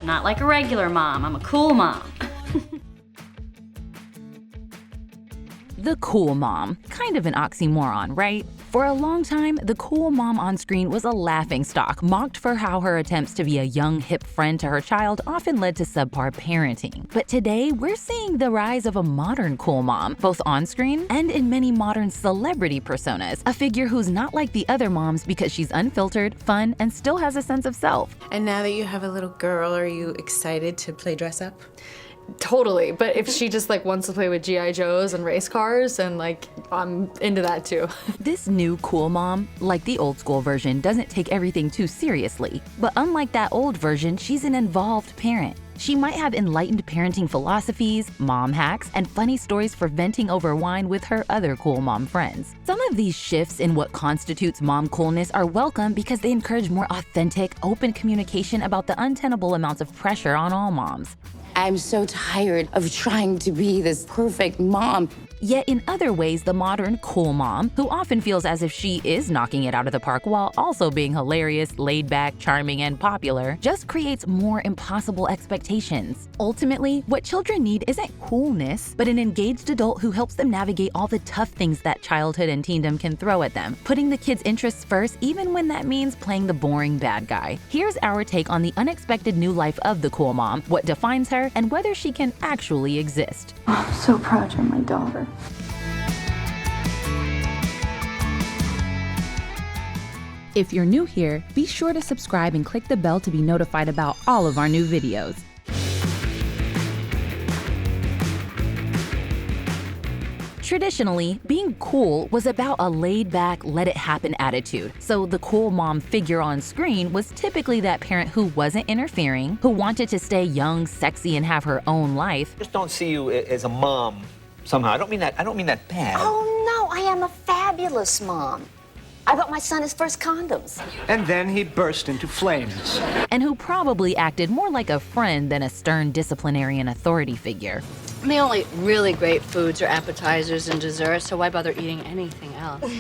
Not like a regular mom, I'm a cool mom. The cool mom. Kind of an oxymoron, right? For a long time, the cool mom on screen was a laughingstock, mocked for how her attempts to be a young, hip friend to her child often led to subpar parenting. But today, we're seeing the rise of a modern cool mom, both on screen and in many modern celebrity personas, a figure who's not like the other moms because she's unfiltered, fun, and still has a sense of self. And now that you have a little girl, are you excited to play dress up? Totally, but if she just wants to play with G.I. Joes and race cars, and I'm into that too. This new cool mom, like the old school version, doesn't take everything too seriously. But unlike that old version, she's an involved parent. She might have enlightened parenting philosophies, mom hacks, and funny stories for venting over wine with her other cool mom friends. Some of these shifts in what constitutes mom coolness are welcome because they encourage more authentic, open communication about the untenable amounts of pressure on all moms. I'm so tired of trying to be this perfect mom. Yet in other ways, the modern cool mom, who often feels as if she is knocking it out of the park while also being hilarious, laid-back, charming, and popular, just creates more impossible expectations. Ultimately, what children need isn't coolness, but an engaged adult who helps them navigate all the tough things that childhood and teendom can throw at them, putting the kids' interests first even when that means playing the boring bad guy. Here's our take on the unexpected new life of the cool mom, what defines her, and whether she can actually exist. I'm so proud you're my daughter. If you're new here, be sure to subscribe and click the bell to be notified about all of our new videos. Traditionally, being cool was about a laid-back, let-it-happen attitude. So the cool mom figure on screen was typically that parent who wasn't interfering, who wanted to stay young, sexy, and have her own life. I just don't see you as a mom somehow. I don't mean that bad. Oh, no, I am a fabulous mom. I bought my son his first condoms. And then he burst into flames. And who probably acted more like a friend than a stern disciplinarian authority figure. The only really great foods are appetizers and desserts, so why bother eating anything else?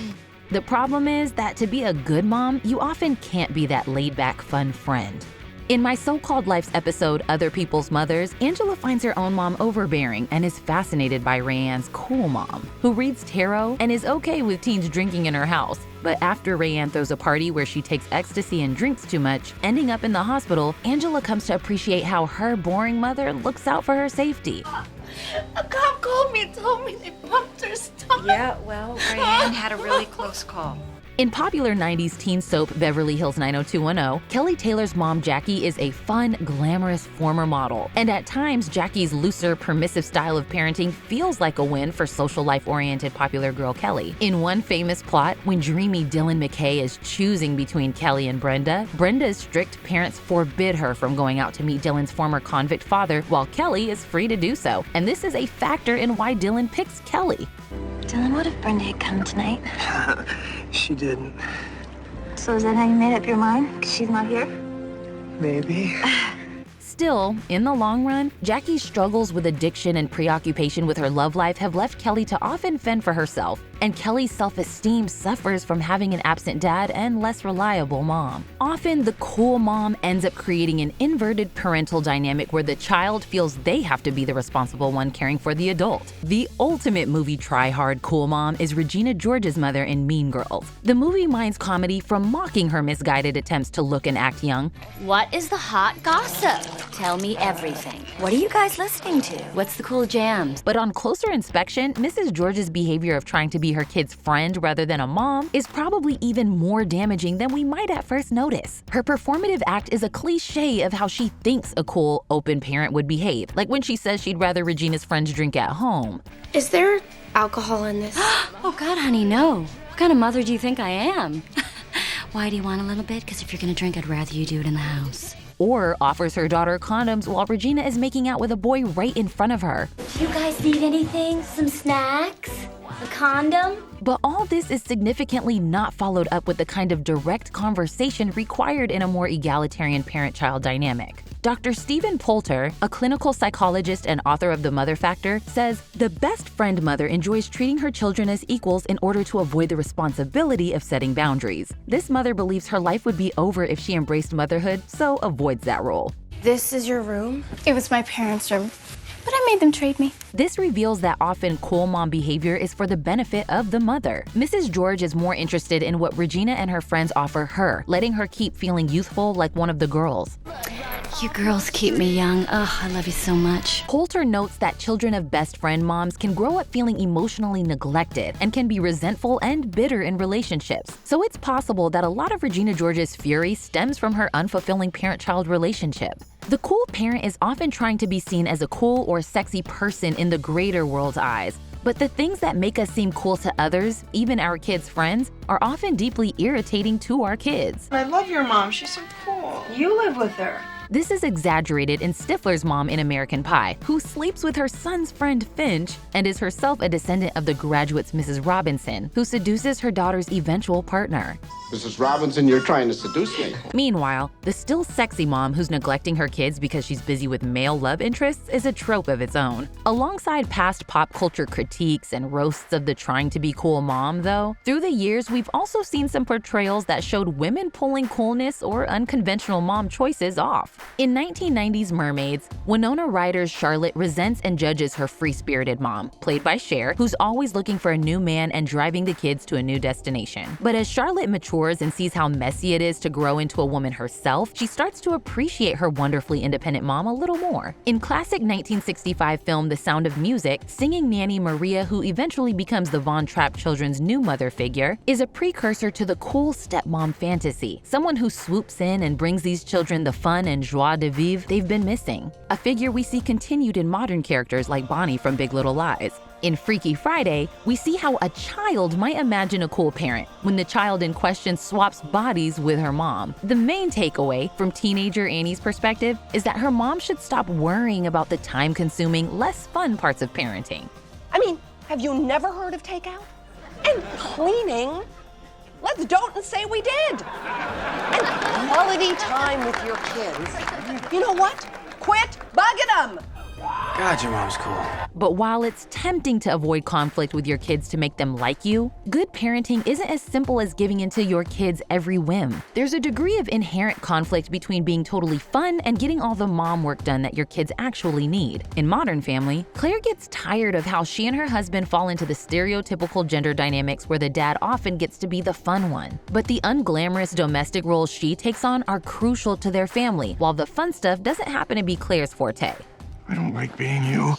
The problem is that to be a good mom, you often can't be that laid-back, fun friend. In my So-Called Life's episode, Other People's Mothers, Angela finds her own mom overbearing and is fascinated by Rayanne's cool mom, who reads tarot and is okay with teens drinking in her house. But after Rayanne throws a party where she takes ecstasy and drinks too much, ending up in the hospital, Angela comes to appreciate how her boring mother looks out for her safety. A cop called me and told me they pumped her stomach. Yeah, well, Rayanne had a really close call. In popular 90s teen soap Beverly Hills 90210, Kelly Taylor's mom Jackie is a fun, glamorous former model. And at times, Jackie's looser, permissive style of parenting feels like a win for social life-oriented popular girl Kelly. In one famous plot, when dreamy Dylan McKay is choosing between Kelly and Brenda, Brenda's strict parents forbid her from going out to meet Dylan's former convict father, while Kelly is free to do so. And this is a factor in why Dylan picks Kelly. Dylan, what if Brenda had come tonight? She didn't. So is that how you made up your mind? 'Cause she's not here? Maybe. Still, in the long run, Jackie's struggles with addiction and preoccupation with her love life have left Kelly to often fend for herself, and Kelly's self-esteem suffers from having an absent dad and less reliable mom. Often, the cool mom ends up creating an inverted parental dynamic where the child feels they have to be the responsible one caring for the adult. The ultimate movie try-hard cool mom is Regina George's mother in Mean Girls. The movie mines comedy from mocking her misguided attempts to look and act young. What is the hot gossip? Tell me everything. What are you guys listening to? What's the cool jams? But on closer inspection, Mrs. George's behavior of trying to be her kid's friend rather than a mom is probably even more damaging than we might at first notice. Her performative act is a cliche of how she thinks a cool, open parent would behave, like when she says she'd rather Regina's friends drink at home. Is there alcohol in this? Oh God, honey, no. What kind of mother do you think I am? Why do you want a little bit? Because if you're gonna drink, I'd rather you do it in the house. Or offers her daughter condoms while Regina is making out with a boy right in front of her. Do you guys need anything? Some snacks? A condom? But all this is significantly not followed up with the kind of direct conversation required in a more egalitarian parent-child dynamic. Dr. Stephen Poulter, a clinical psychologist and author of The Mother Factor, says the best friend mother enjoys treating her children as equals in order to avoid the responsibility of setting boundaries. This mother believes her life would be over if she embraced motherhood, so avoids that role. This is your room? It was my parents' room, but I made them trade me. This reveals that often cool mom behavior is for the benefit of the mother. Mrs. George is more interested in what Regina and her friends offer her, letting her keep feeling youthful like one of the girls. You girls keep me young. Oh, I love you so much. Coulter notes that children of best friend moms can grow up feeling emotionally neglected and can be resentful and bitter in relationships. So it's possible that a lot of Regina George's fury stems from her unfulfilling parent-child relationship. The cool parent is often trying to be seen as a cool or sexy person in the greater world's eyes. But the things that make us seem cool to others, even our kids' friends, are often deeply irritating to our kids. I love your mom. She's so cool. You live with her. This is exaggerated in Stifler's mom in American Pie, who sleeps with her son's friend Finch and is herself a descendant of The Graduate's Mrs. Robinson, who seduces her daughter's eventual partner. Mrs. Robinson, you're trying to seduce me. Meanwhile, the still sexy mom who's neglecting her kids because she's busy with male love interests is a trope of its own. Alongside past pop culture critiques and roasts of the trying to be cool mom, though, through the years we've also seen some portrayals that showed women pulling coolness or unconventional mom choices off. In 1990's Mermaids, Winona Ryder's Charlotte resents and judges her free-spirited mom, played by Cher, who's always looking for a new man and driving the kids to a new destination. But as Charlotte matures and sees how messy it is to grow into a woman herself, she starts to appreciate her wonderfully independent mom a little more. In classic 1965 film The Sound of Music, singing nanny Maria, who eventually becomes the Von Trapp children's new mother figure, is a precursor to the cool stepmom fantasy, someone who swoops in and brings these children the fun and joie de vivre they've been missing, a figure we see continued in modern characters like Bonnie from Big Little Lies. In Freaky Friday, we see how a child might imagine a cool parent when the child in question swaps bodies with her mom. The main takeaway from teenager Annie's perspective is that her mom should stop worrying about the time-consuming, less fun parts of parenting. I mean, have you never heard of takeout? And cleaning? Let's don't and say we did. And quality time with your kids. You know what? Quit bugging them. God, your mom's cool. But while it's tempting to avoid conflict with your kids to make them like you, good parenting isn't as simple as giving into your kids' every whim. There's a degree of inherent conflict between being totally fun and getting all the mom work done that your kids actually need. In Modern Family, Claire gets tired of how she and her husband fall into the stereotypical gender dynamics where the dad often gets to be the fun one. But the unglamorous domestic roles she takes on are crucial to their family, while the fun stuff doesn't happen to be Claire's forte. I don't like being you.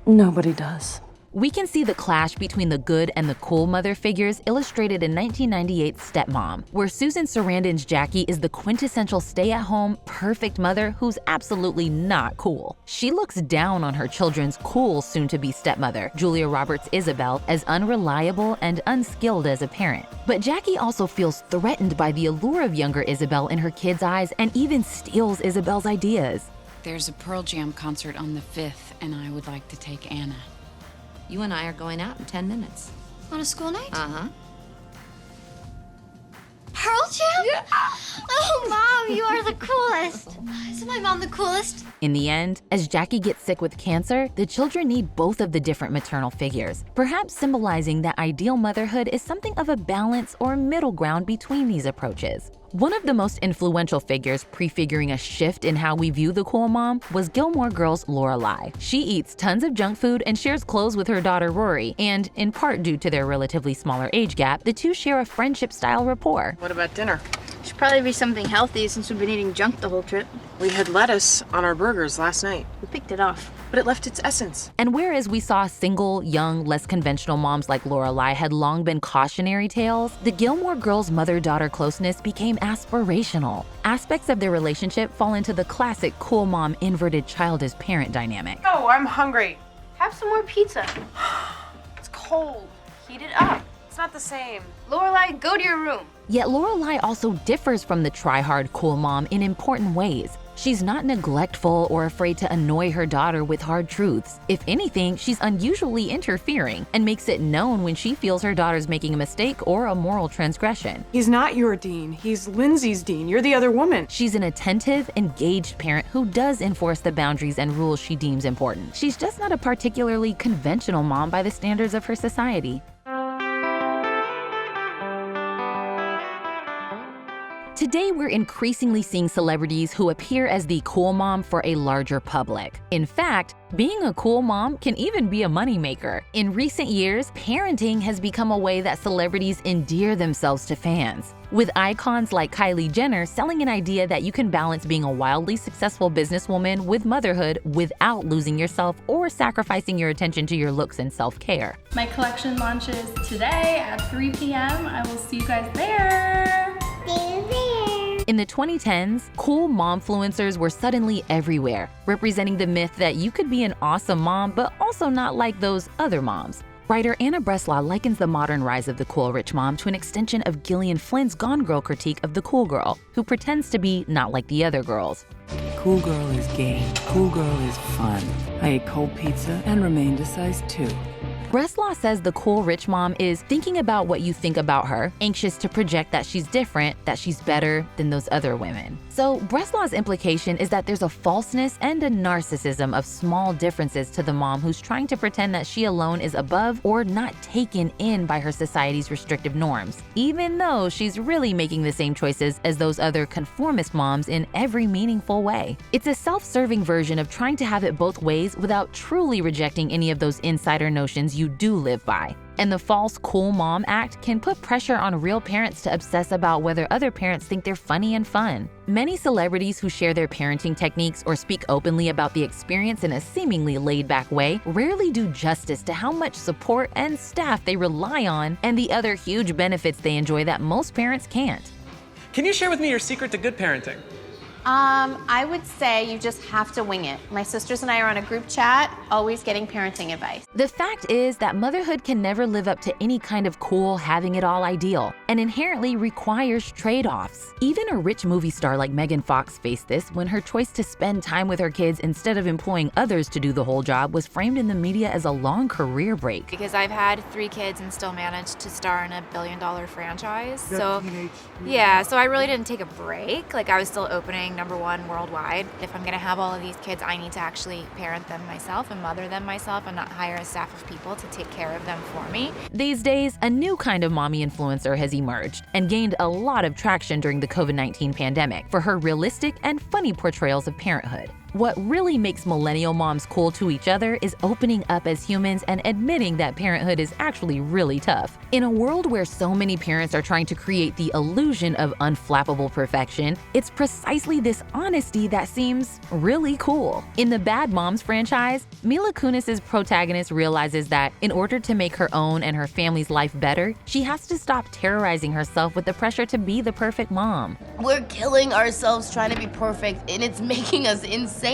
Nobody does. We can see the clash between the good and the cool mother figures illustrated in 1998's Stepmom, where Susan Sarandon's Jackie is the quintessential stay-at-home, perfect mother who's absolutely not cool. She looks down on her children's cool soon-to-be stepmother, Julia Roberts' Isabel, as unreliable and unskilled as a parent. But Jackie also feels threatened by the allure of younger Isabel in her kids' eyes and even steals Isabel's ideas. There's a Pearl Jam concert on the 5th, and I would like to take Anna. You and I are going out in 10 minutes. On a school night? Uh-huh. Pearl Jam? Yeah. Oh, Mom, you are the coolest. Isn't my mom the coolest? In the end, as Jackie gets sick with cancer, the children need both of the different maternal figures, perhaps symbolizing that ideal motherhood is something of a balance or middle ground between these approaches. One of the most influential figures prefiguring a shift in how we view the cool mom was Gilmore Girls' Lorelai. She eats tons of junk food and shares clothes with her daughter Rory, and in part due to their relatively smaller age gap, the two share a friendship-style rapport. What about dinner? Should probably be something healthy since we've been eating junk the whole trip. We had lettuce on our burgers last night. We picked it off. But it left its essence. And whereas we saw single, young, less conventional moms like Lorelai had long been cautionary tales, the Gilmore Girls' mother-daughter closeness became aspirational. Aspects of their relationship fall into the classic cool mom inverted child as parent dynamic. Oh, I'm hungry. Have some more pizza. It's cold. Heat it up. It's not the same. Lorelai, go to your room. Yet Lorelai also differs from the try-hard cool mom in important ways. She's not neglectful or afraid to annoy her daughter with hard truths. If anything, she's unusually interfering and makes it known when she feels her daughter's making a mistake or a moral transgression. He's not your dean. He's Lindsay's dean. You're the other woman. She's an attentive, engaged parent who does enforce the boundaries and rules she deems important. She's just not a particularly conventional mom by the standards of her society. To Today, we're increasingly seeing celebrities who appear as the cool mom for a larger public. In fact, being a cool mom can even be a moneymaker. In recent years, parenting has become a way that celebrities endear themselves to fans, with icons like Kylie Jenner selling an idea that you can balance being a wildly successful businesswoman with motherhood without losing yourself or sacrificing your attention to your looks and self-care. My collection launches today at 3 p.m. I will see you guys there. In the 2010s, cool momfluencers were suddenly everywhere, representing the myth that you could be an awesome mom but also not like those other moms. Writer Anna Breslaw likens the modern rise of the cool rich mom to an extension of Gillian Flynn's Gone Girl critique of the cool girl, who pretends to be not like the other girls. Cool girl is gay. Cool girl is fun. I ate cold pizza and remained a size 2. Breslaw says the cool rich mom is thinking about what you think about her, anxious to project that she's different, that she's better than those other women. So Breslaw's implication is that there's a falseness and a narcissism of small differences to the mom who's trying to pretend that she alone is above or not taken in by her society's restrictive norms, even though she's really making the same choices as those other conformist moms in every meaningful way. It's a self-serving version of trying to have it both ways without truly rejecting any of those insider notions you do live by. And the false cool mom act can put pressure on real parents to obsess about whether other parents think they're funny and fun. Many celebrities who share their parenting techniques or speak openly about the experience in a seemingly laid-back way rarely do justice to how much support and staff they rely on and the other huge benefits they enjoy that most parents can't. Can you share with me your secret to good parenting? I would say you just have to wing it. My sisters and I are on a group chat, always getting parenting advice. The fact is that motherhood can never live up to any kind of cool, having-it-all ideal, and inherently requires trade-offs. Even a rich movie star like Megan Fox faced this when her choice to spend time with her kids instead of employing others to do the whole job was framed in the media as a long career break. Because I've had 3 kids and still managed to star in a billion-dollar franchise. So I really didn't take a break. Like, I was still opening #1 worldwide. If I'm gonna have all of these kids, I need to actually parent them myself and mother them myself and not hire a staff of people to take care of them for me. These days, a new kind of mommy influencer has emerged and gained a lot of traction during the COVID-19 pandemic for her realistic and funny portrayals of parenthood. What really makes millennial moms cool to each other is opening up as humans and admitting that parenthood is actually really tough. In a world where so many parents are trying to create the illusion of unflappable perfection, it's precisely this honesty that seems really cool. In the Bad Moms franchise, Mila Kunis's protagonist realizes that in order to make her own and her family's life better, she has to stop terrorizing herself with the pressure to be the perfect mom. We're killing ourselves trying to be perfect, and it's making us insane.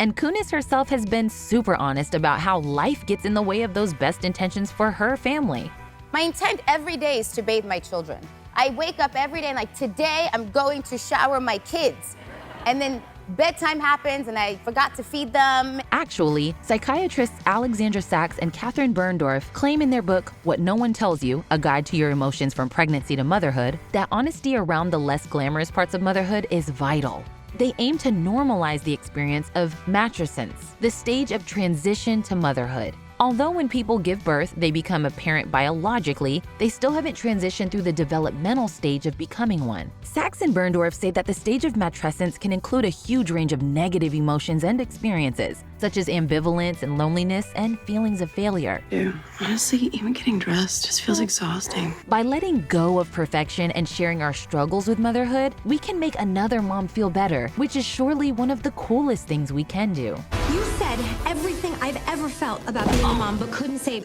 And Kunis herself has been super honest about how life gets in the way of those best intentions for her family. My intent every day is to bathe my children. I wake up every day and like, today I'm going to shower my kids. And then bedtime happens and I forgot to feed them. Actually, psychiatrists Alexandra Sachs and Catherine Berndorf claim in their book, What No One Tells You, A Guide to Your Emotions from Pregnancy to Motherhood, that honesty around the less glamorous parts of motherhood is vital. They aim to normalize the experience of matrescence, the stage of transition to motherhood. Although when people give birth, they become a parent biologically, they still haven't transitioned through the developmental stage of becoming one. Sachs and Berndorf say that the stage of matrescence can include a huge range of negative emotions and experiences, such as ambivalence and loneliness and feelings of failure. Honestly, even getting dressed just feels exhausting. By letting go of perfection and sharing our struggles with motherhood, we can make another mom feel better, which is surely one of the coolest things we can do. You said everything I've ever felt about being a mom, but couldn't say.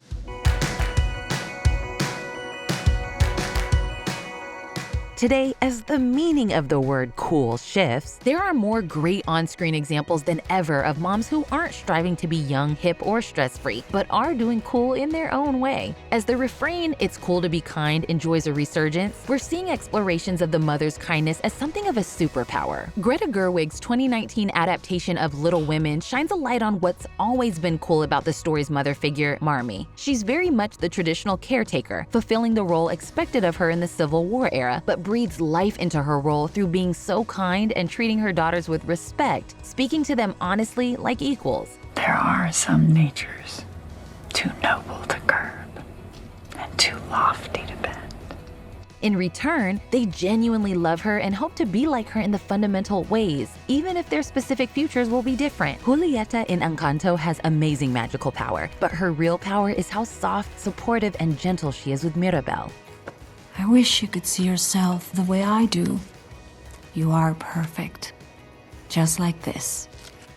Today, as the meaning of the word cool shifts, there are more great on-screen examples than ever of moms who aren't striving to be young, hip, or stress-free, but are doing cool in their own way. As the refrain, "It's cool to be kind," enjoys a resurgence, we're seeing explorations of the mother's kindness as something of a superpower. Greta Gerwig's 2019 adaptation of Little Women shines a light on what's always been cool about the story's mother figure, Marmee. She's very much the traditional caretaker, fulfilling the role expected of her in the Civil War era, but breathes life into her role through being so kind and treating her daughters with respect, speaking to them honestly like equals. There are some natures too noble to curb and too lofty to bend. In return, they genuinely love her and hope to be like her in the fundamental ways, even if their specific futures will be different. Julieta in Encanto has amazing magical power, but her real power is how soft, supportive, and gentle she is with Mirabel. I wish you could see yourself the way I do. You are perfect. Just like this.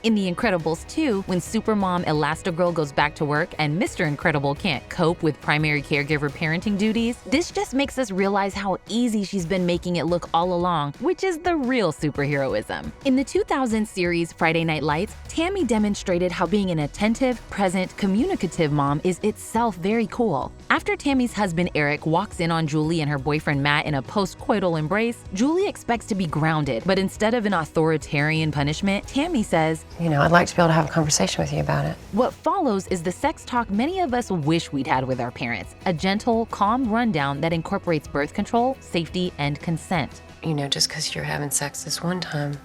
In The Incredibles 2, when Supermom Elastigirl goes back to work and Mr. Incredible can't cope with primary caregiver parenting duties, this just makes us realize how easy she's been making it look all along, which is the real superheroism. In the 2000 series Friday Night Lights, Tammy demonstrated how being an attentive, present, communicative mom is itself very cool. After Tammy's husband Eric walks in on Julie and her boyfriend Matt in a post-coital embrace, Julie expects to be grounded, but instead of an authoritarian punishment, Tammy says, "You know, I'd like to be able to have a conversation with you about it." What follows is the sex talk many of us wish we'd had with our parents, a gentle, calm rundown that incorporates birth control, safety, and consent. You know, just because you're having sex this one time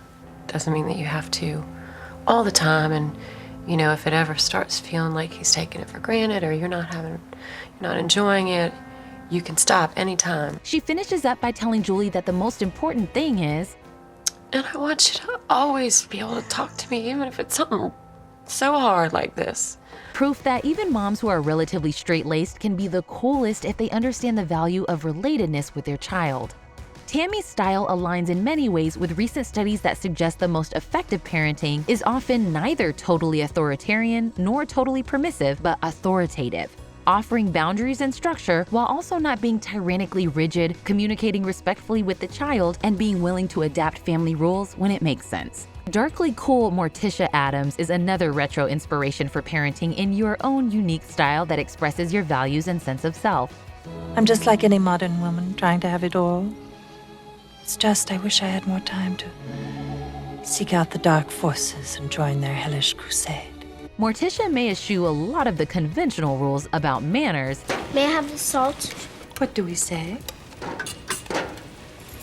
doesn't mean that you have to all the time. And, you know, if it ever starts feeling like he's taking it for granted or you're not enjoying it, you can stop anytime. She finishes up by telling Julie that the most important thing is, and I want you to always be able to talk to me, even if it's something so hard like this. Proof that even moms who are relatively straight-laced can be the coolest if they understand the value of relatedness with their child. Tammy's style aligns in many ways with recent studies that suggest the most effective parenting is often neither totally authoritarian nor totally permissive, but authoritative, offering boundaries and structure while also not being tyrannically rigid, communicating respectfully with the child, and being willing to adapt family rules when it makes sense. Darkly cool Morticia Addams is another retro inspiration for parenting in your own unique style that expresses your values and sense of self. I'm just like any modern woman trying to have it all. It's just I wish I had more time to seek out the dark forces and join their hellish crusade. Morticia may eschew a lot of the conventional rules about manners. May I have the salt? What do we say?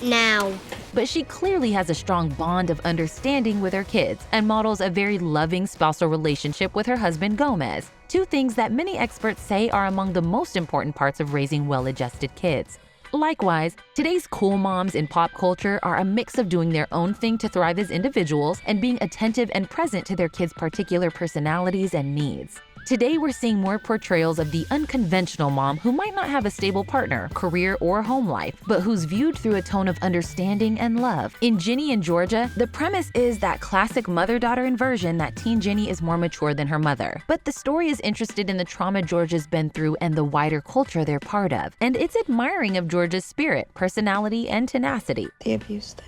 Now. But she clearly has a strong bond of understanding with her kids and models a very loving spousal relationship with her husband Gomez, two things that many experts say are among the most important parts of raising well-adjusted kids. Likewise, today's cool moms in pop culture are a mix of doing their own thing to thrive as individuals and being attentive and present to their kids' particular personalities and needs. Today, we're seeing more portrayals of the unconventional mom who might not have a stable partner, career, or home life, but who's viewed through a tone of understanding and love. In Ginny and Georgia, the premise is that classic mother-daughter inversion that teen Ginny is more mature than her mother. But the story is interested in the trauma Georgia's been through and the wider culture they're part of. And it's admiring of Georgia's spirit, personality, and tenacity. The abuse thing.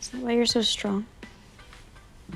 Is that why you're so strong?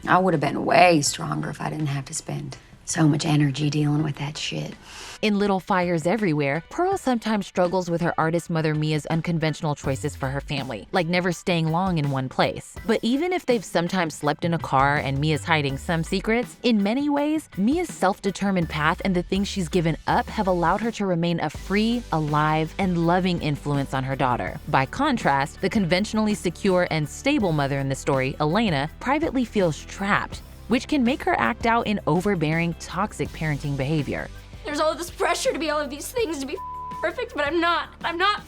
I would have been way stronger if I didn't have to spend so much energy dealing with that shit. In Little Fires Everywhere, Pearl sometimes struggles with her artist mother Mia's unconventional choices for her family, like never staying long in one place. But even if they've sometimes slept in a car and Mia's hiding some secrets, in many ways, Mia's self-determined path and the things she's given up have allowed her to remain a free, alive, and loving influence on her daughter. By contrast, the conventionally secure and stable mother in the story, Elena, privately feels trapped, which can make her act out in overbearing, toxic parenting behavior. There's all this pressure to be all of these things, to be perfect, but I'm not. I'm not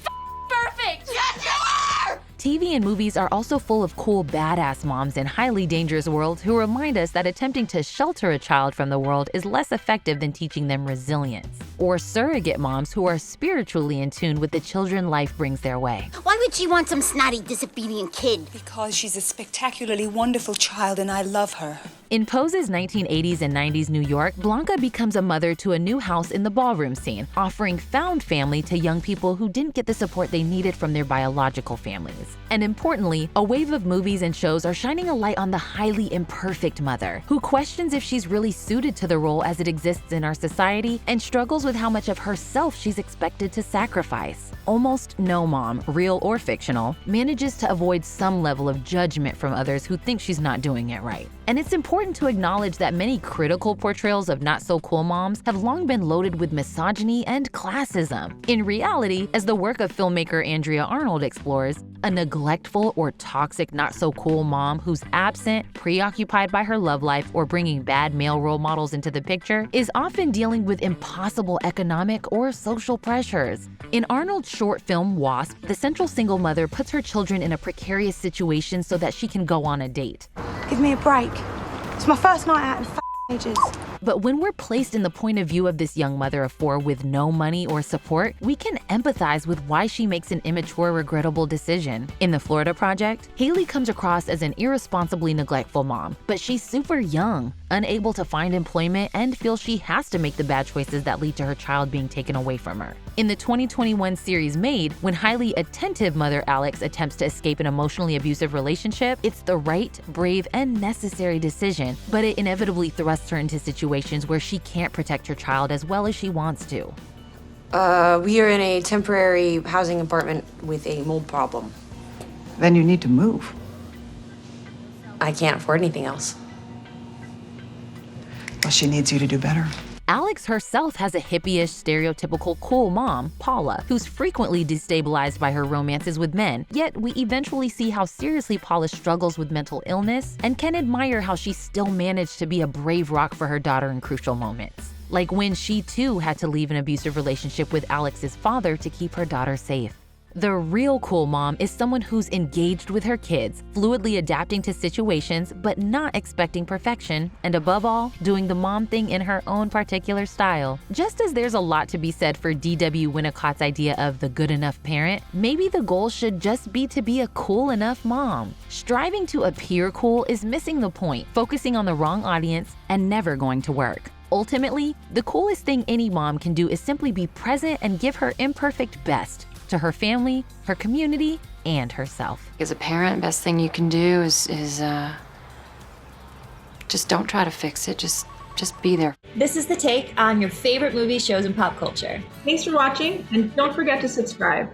perfect! Yes, you are! TV and movies are also full of cool, badass moms in highly dangerous worlds who remind us that attempting to shelter a child from the world is less effective than teaching them resilience. Or surrogate moms who are spiritually in tune with the children life brings their way. Why would she want some snotty, disobedient kid? Because she's a spectacularly wonderful child and I love her. In Pose's 1980s and 90s New York, Blanca becomes a mother to a new house in the ballroom scene, offering found family to young people who didn't get the support they needed from their biological families. And importantly, a wave of movies and shows are shining a light on the highly imperfect mother, who questions if she's really suited to the role as it exists in our society and struggles with how much of herself she's expected to sacrifice. Almost no mom, real or fictional, manages to avoid some level of judgment from others who think she's not doing it right. And it's important to acknowledge that many critical portrayals of not-so-cool moms have long been loaded with misogyny and classism. In reality, as the work of filmmaker Andrea Arnold explores, A neglectful or toxic not-so-cool mom who's absent, preoccupied by her love life, or bringing bad male role models into the picture is often dealing with impossible economic or social pressures. In Arnold's short film Wasp, the central single mother puts her children in a precarious situation so that she can go on a date. Give me a break. It's my first night out in ages. But when we're placed in the point of view of this young mother of 4 with no money or support, we can empathize with why she makes an immature, regrettable decision. In The Florida Project, Haley comes across as an irresponsibly neglectful mom, but she's super young, unable to find employment, and feels she has to make the bad choices that lead to her child being taken away from her. In the 2021 series Made, when highly attentive mother Alex attempts to escape an emotionally abusive relationship, it's the right, brave, and necessary decision, but it inevitably thrusts her into situations where she can't protect her child as well as she wants to. We are in a temporary housing apartment with a mold problem. Then you need to move. I can't afford anything else. Well, she needs you to do better. Alex herself has a hippie-ish, stereotypical cool mom, Paula, who's frequently destabilized by her romances with men, yet we eventually see how seriously Paula struggles with mental illness and can admire how she still managed to be a brave rock for her daughter in crucial moments. Like when she too had to leave an abusive relationship with Alex's father to keep her daughter safe. The real cool mom is someone who's engaged with her kids, fluidly adapting to situations but not expecting perfection, and above all, doing the mom thing in her own particular style. Just as there's a lot to be said for D.W. Winnicott's idea of the good enough parent, maybe the goal should just be to be a cool enough mom. Striving to appear cool is missing the point, focusing on the wrong audience, and never going to work. Ultimately, the coolest thing any mom can do is simply be present and give her imperfect best to her family, her community, and herself. As a parent, best thing you can do is just don't try to fix it. Just be there. This is The Take on your favorite movies, shows, and pop culture. Thanks for watching, and don't forget to subscribe.